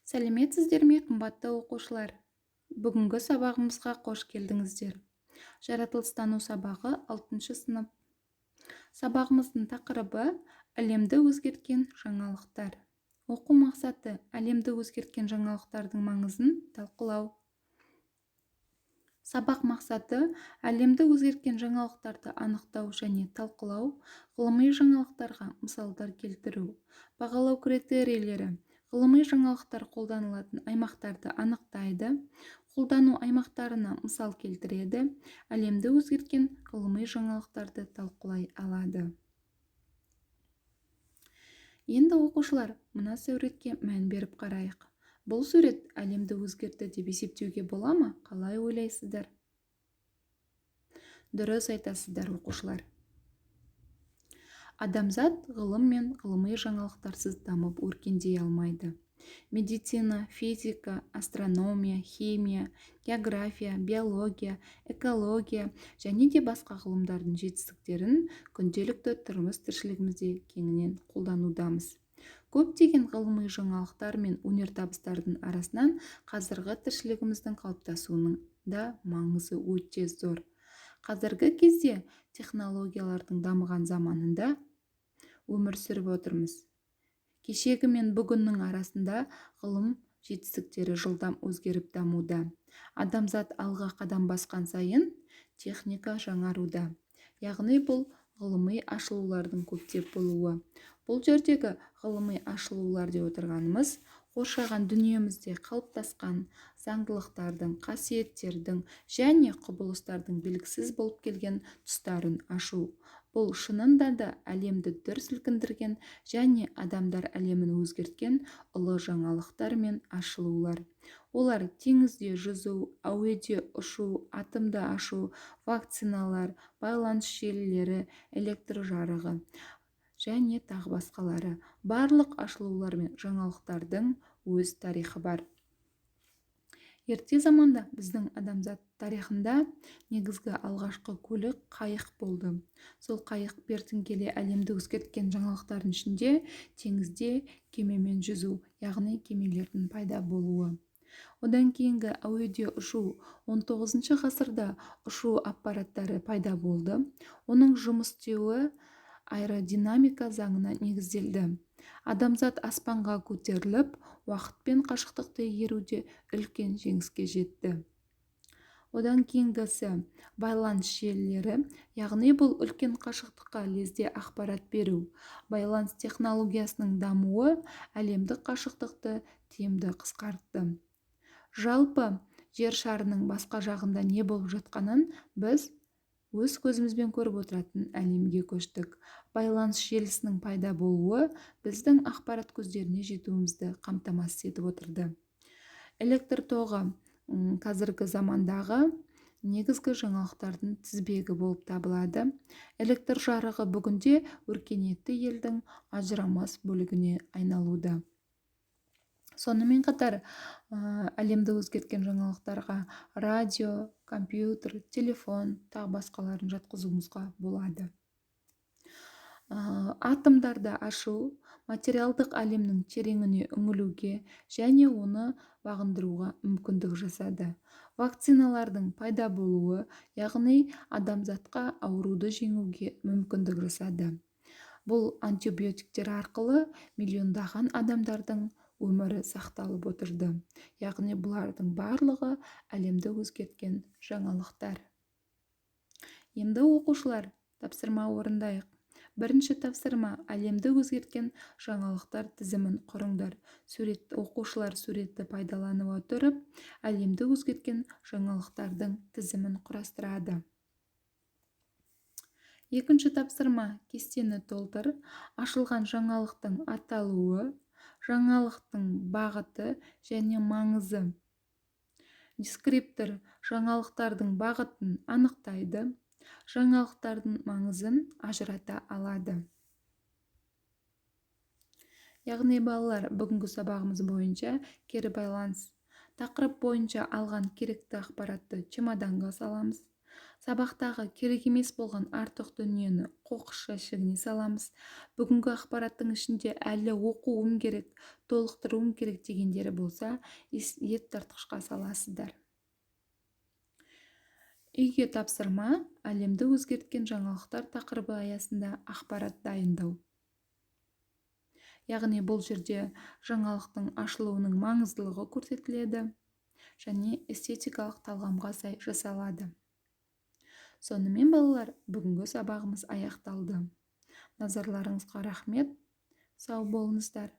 Сәлеметсіздер ме, қымбатты оқушылар? Бүгінгі сабағымызға қош келдіңіздер. Жаратылыстану сабағы 6 сынып. Сабағымыздың тақырыбы әлемді өзгерткен жаңалықтар. Оқу мақсаты әлемді өзгерткен жаңалықтардың маңызын талқылау. Сабақ мақсаты әлемді өзгерткен жаңалықтарды анықтау және талқылау, ғылыми жаңалықтарға мысалдар келтіру. Бағалау критерийлері: ғылыми жаңалықтар қолданылатын аймақтарды анықтайды, қолдану аймақтарына мысал келтіреді, әлемді өзгерткен ғылыми жаңалықтарды талқылай алады. Енді оқушылар, мына суретке мән беріп қарайық. Бұл сурет әлемді өзгертті деп есептеуге бола ма? Қалай ойлайсыздар? Дұрыс айтасыздар оқушылар. Адамзат ғылым мен ғылыми жаңалықтарсыз дамып өркендей алмайды. Медицина, физика, астрономия, химия, география, биология, экология және де басқа ғылымдардың жетістіктерін күнделікті тұрмыс тіршілігімізде кеңінен қолданудамыз. Көптеген ғылыми жаңалықтар мен өнертабыстардың арасынан қазіргі тіршілігіміздің қалыптасуының да маңызы өте зор. Қазіргі кезде технологиялардың дамыған заманында өмір сүріп отырмыз. Кешегі мен бүгіннің арасында ғылым жетістіктері жылдам өзгеріп дамуда. Адамзат алға қадам басқан сайын техника жаңаруда. Яғни бұл ғылыми ашылулардың көптеп болуы. Бұл жердегі ғылыми ашылулар деп отырғанымыз қоршаған дүниемізде қалыптасқан заңдылықтардың, қасиеттердің және құбылыстардың белгісіз болып келген тұстарын ашу. Бұл шынында да әлемді дүр сілкіндірген және адамдар әлемін өзгерткен ұлы жаңалықтар мен ашылулар. Олар теңізде жүзу, әуеде ұшу, атомды ашу, вакциналар, байланыс желілері, электр жарығы және тағы басқалары. Барлық ашылулар мен жаңалықтардың өз тарихы бар. Ерте заманда біздің адамзат тарихында негізгі алғашқы көлік қайық болды. Сол қайық бертін келе әлемді өзгерткен жаңалықтардың ішінде теңізде кемемен жүзу, яғни кемелердің пайда болуы. Одан кейінгі әуеде ұшу, 19 ғасырда ұшу аппараттары пайда болды. Оның жұмыс істеуі аэродинамика заңына негізделді. Адамзат аспанға көтеріліп, уақыт пен қашықтықты игеруде үлкен жеңіске жетті. Одан кейінгісі байланыс желілері, яғни бұл үлкен қашықтыққа лезде ақпарат беру. Байланыс технологиясының дамуы әлемдік қашықтықты тиімді қысқартты. Жалпы жер шарының басқа жағында не болып жатқанын біз өз көзімізбен көріп отыратын әлемге көштік. Байланыс желісінің пайда болуы біздің ақпарат көздеріне жетуімізді қамтамасыз етіп отырды. Электр тоғы қазіргі замандағы негізгі жаңалықтардың тізбегі болып табылады. Электр жарығы бүгінде өркениетті елдің ажырамас бөлігіне айналуда. Сонымен қатар әлемді өзгерткен жаңалықтарға радио, компьютер, телефон, тағы басқаларын жатқызуымызға болады. Атомдарды ашу материалдық әлемнің тереңіне үңілуге және оны бағындыруға мүмкіндік жасады. Вакциналардың пайда болуы, яғни адамзатқа ауруды жеңуге мүмкіндік жасады. Бұл антибиотиктер арқылы миллиондаған адамдардың өмірі сақталып отырды. Яғни бұлардың барлығы әлемді өзгерткен жаңалықтар. Енді оқушылар, тапсырма орындайық. Бірінші тапсырма: әлемді өзгерткен жаңалықтар тізімін құрыңдар. Оқушылар суретті пайдаланып отырып, әлемді өзгерткен жаңалықтардың тізімін құрастырады. Екінші тапсырма: кестені толтыр. Ашылған жаңалықтың аталуы, жаңалықтың бағыты және маңызы. Дескриптор жаңалықтардың бағытын анықтайды, жаңалықтардың маңызын ажырата алады. Яғни балалар, бүгінгі сабағымыз бойынша кері байланыс тақырып бойынша алған керекті ақпаратты чемоданға саламыз. Сабақтағы керек емес болған артық дүниені қоқыс жәшігіне саламыз. Бүгінгі ақпараттың ішінде әлі оқуым керек, толықтыруым керек дегендері болса, еттартқышқа саласыздар. Үйге тапсырма: әлемді өзгерткен жаңалықтар тақырыбы аясында ақпарат дайындау. Яғни бұл жерде жаңалықтың ашылуының маңыздылығы көрсетіледі және эстетикалық талғамға сай жасалады. Сонымен балалар, бүгінгі сабағымыз аяқталды. Назарларыңызға рахмет. Сау болыңыздар.